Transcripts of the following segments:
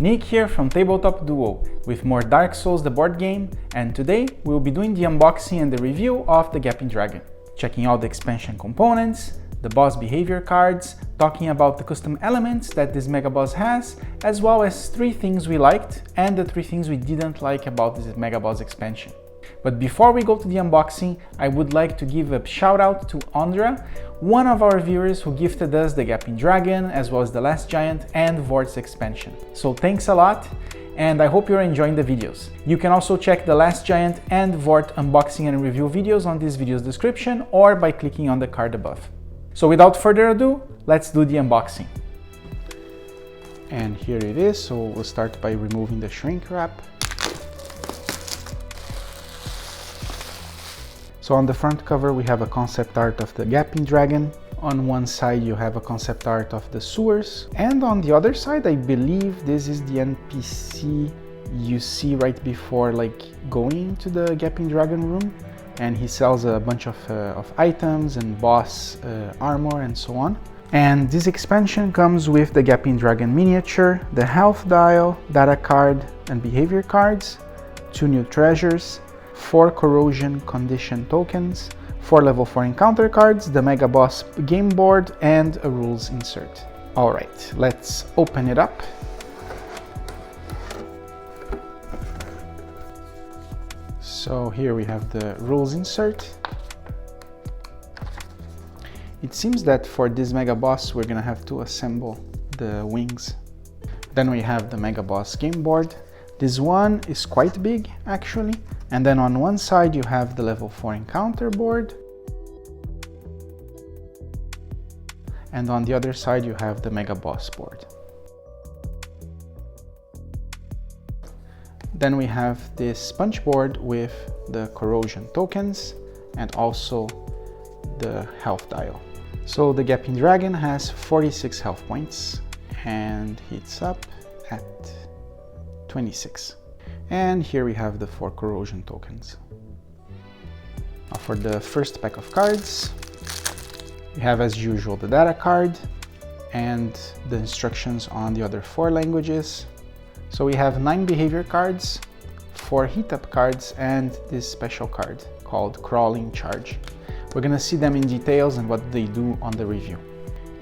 Nick here from Tabletop Duo with more Dark Souls the board game, and today we'll be doing the unboxing and the review of the Gaping Dragon, checking out the expansion components, the boss behavior cards, talking about the custom elements that this mega boss has, as well as 3 things we liked and the 3 things we didn't like about this mega boss expansion. But before we go to the unboxing, I would like to give a shout out to Ondra, one of our viewers who gifted us the Gaping Dragon, as well as the Last Giant and Vort's expansion. So thanks a lot, and I hope you're enjoying the videos. You can also check the Last Giant and Vort unboxing and review videos on this video's description or by clicking on the card above. So without further ado, let's do the unboxing. And here it is, so we'll start by removing the shrink wrap. So on the front cover we have a concept art of the Gaping Dragon. On one side you have a concept art of the sewers, and on the other side I believe this is the NPC you see right before going to the Gaping Dragon room, and he sells a bunch of items and boss armor and so on. And this expansion comes with the Gaping Dragon miniature, the health dial, data card and behavior cards, 2 new treasures, 4 corrosion condition tokens, 4 level 4 encounter cards, the mega boss game board, and a rules insert. Alright, let's open it up. So here we have the rules insert. It seems that for this mega boss we're gonna have to assemble the wings. Then we have the mega boss game board. This one is quite big actually. And then on one side you have the level 4 encounter board. And on the other side you have the mega boss board. Then we have this sponge board with the corrosion tokens and also the health dial. So the Gaping Dragon has 46 health points and heats up at 26. And here we have the 4 corrosion tokens. Now for the first pack of cards, we have as usual the data card and the instructions on the other 4 languages. So we have 9 behavior cards, 4 heat up cards, and this special card called Crawling Charge. We're gonna see them in details and what they do on the review.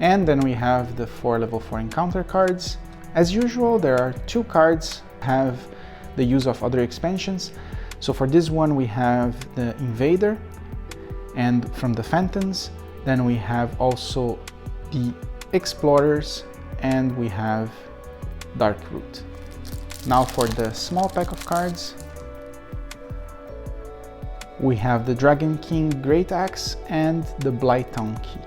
And then we have the 4 level 4 encounter cards. As usual, there are 2 cards have the use of other expansions. So for this one we have the Invader, and from the Phantoms then we have also the Explorers, and we have Dark Root. Now for the small pack of cards, we have the Dragon King Great Axe and the Blighttown Key.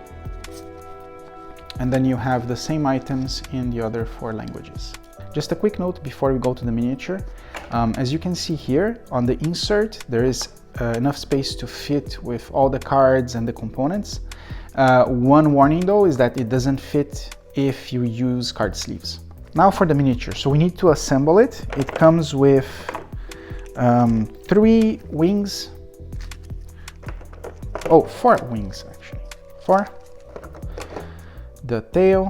And then you have the same items in the other 4 languages. Just a quick note before we go to the miniature. As you can see here on the insert, there is enough space to fit with all the cards and the components. One warning though is that it doesn't fit if you use card sleeves. Now for the miniature, so we need to assemble it. It comes with 3 wings. Oh, 4 wings actually. 4. The tail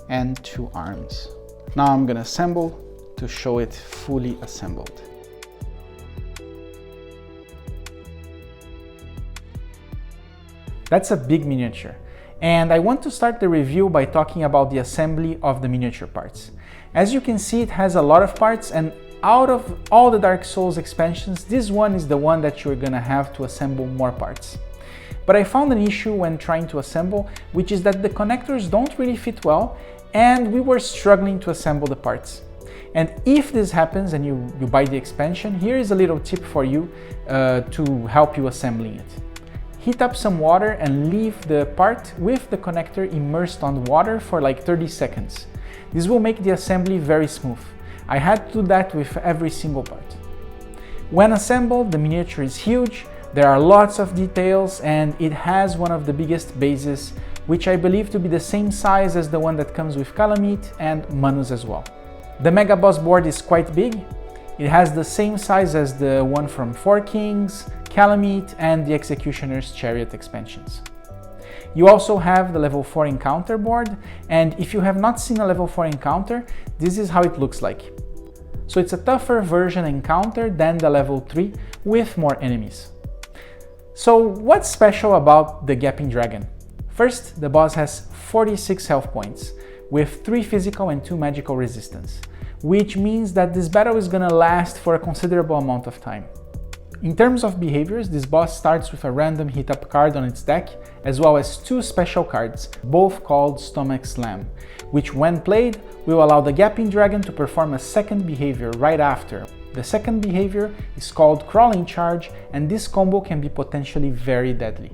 and 2 arms. Now I'm gonna assemble to show it fully assembled. That's a big miniature, and I want to start the review by talking about the assembly of the miniature parts. As you can see, it has a lot of parts, and out of all the Dark Souls expansions, this one is the one that you're gonna have to assemble more parts. But I found an issue when trying to assemble, which is that the connectors don't really fit well, and we were struggling to assemble the parts. And if this happens and you buy the expansion, here is a little tip for you to help you assembling it. Heat up some water and leave the part with the connector immersed on water for like 30 seconds. This will make the assembly very smooth. I had to do that with every single part. When assembled, the miniature is huge. There are lots of details, and it has one of the biggest bases, which I believe to be the same size as the one that comes with Calamite and Manus as well. The Mega Boss board is quite big. It has the same size as the one from 4 Kings, Calamite, and the Executioner's Chariot expansions. You also have the level 4 encounter board, and if you have not seen a level 4 encounter, this is how it looks like. So it's a tougher version encounter than the level 3 with more enemies. So what's special about the Gaping Dragon? First, the boss has 46 health points with 3 physical and 2 magical resistance, which means that this battle is gonna last for a considerable amount of time. In terms of behaviors, this boss starts with a random hit-up card on its deck, as well as 2 special cards, both called Stomach Slam, which when played will allow the Gaping Dragon to perform a second behavior right after. The second behavior is called Crawling Charge, and this combo can be potentially very deadly.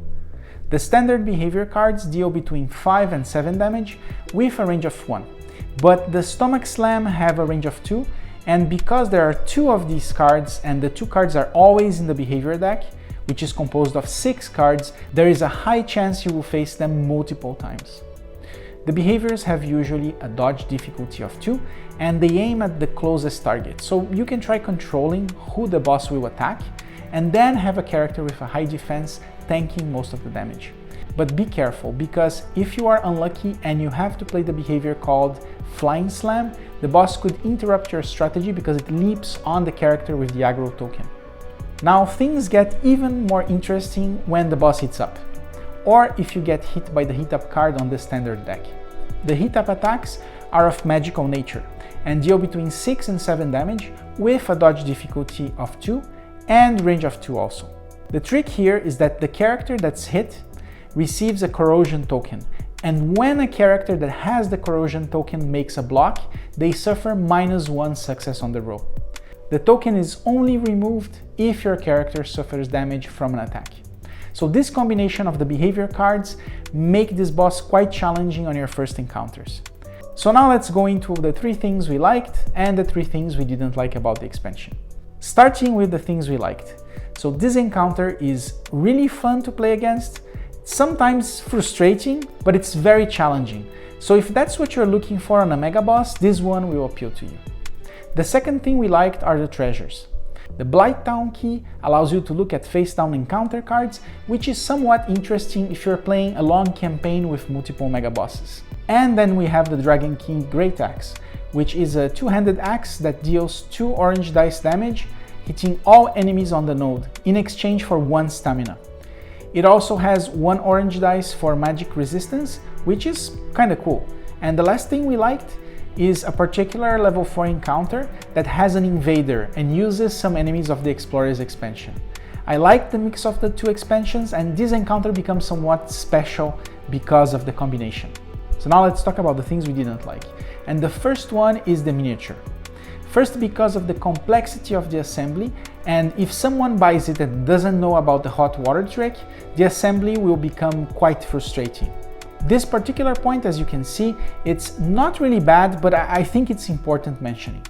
The standard behavior cards deal between 5 and 7 damage with a range of 1, but the Stomach Slam have a range of 2, and because there are 2 of these cards and the 2 cards are always in the behavior deck, which is composed of 6 cards, there is a high chance you will face them multiple times. The behaviors have usually a dodge difficulty of 2 and they aim at the closest target, so you can try controlling who the boss will attack and then have a character with a high defense tanking most of the damage. But be careful, because if you are unlucky and you have to play the behavior called Flying Slam, the boss could interrupt your strategy because it leaps on the character with the aggro token. Now things get even more interesting when the boss hits up, or if you get hit by the hit up card on the standard deck. The hit up attacks are of magical nature and deal between 6 and 7 damage with a dodge difficulty of 2 and range of 2 also. The trick here is that the character that's hit receives a Corrosion token, and when a character that has the Corrosion token makes a block, they suffer -1 success on the roll. The token is only removed if your character suffers damage from an attack. So this combination of the behavior cards make this boss quite challenging on your first encounters. So now let's go into the 3 things we liked and the 3 things we didn't like about the expansion. Starting with the things we liked. So this encounter is really fun to play against, sometimes frustrating, but it's very challenging. So if that's what you're looking for on a mega boss, this one will appeal to you. The second thing we liked are the treasures. The Blighttown key allows you to look at face-down encounter cards, which is somewhat interesting if you're playing a long campaign with multiple mega bosses. And then we have the Dragon King Great Axe, which is a 2-handed axe that deals 2 orange dice damage, hitting all enemies on the node, in exchange for 1 stamina. It also has 1 orange dice for magic resistance, which is kinda cool. And the last thing we liked is a particular level 4 encounter that has an invader and uses some enemies of the Explorers expansion. I like the mix of the 2 expansions, and this encounter becomes somewhat special because of the combination. So now let's talk about the things we didn't like. And the first one is the miniature. First, because of the complexity of the assembly, and if someone buys it and doesn't know about the hot water trick, the assembly will become quite frustrating. This particular point, as you can see, it's not really bad, but I think it's important mentioning.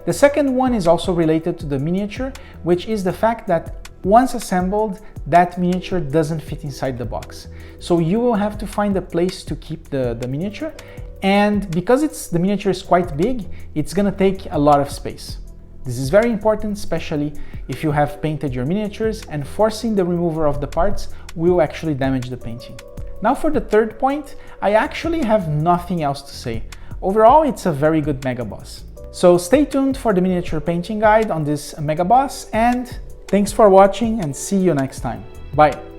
The second one is also related to the miniature, which is the fact that once assembled, that miniature doesn't fit inside the box. So you will have to find a place to keep the miniature, and because the miniature is quite big, it's gonna take a lot of space. This is very important, especially if you have painted your miniatures, and forcing the remover of the parts will actually damage the painting. Now for the third point, I actually have nothing else to say. Overall, it's a very good mega boss. So stay tuned for the miniature painting guide on this mega boss, and thanks for watching and see you next time. Bye!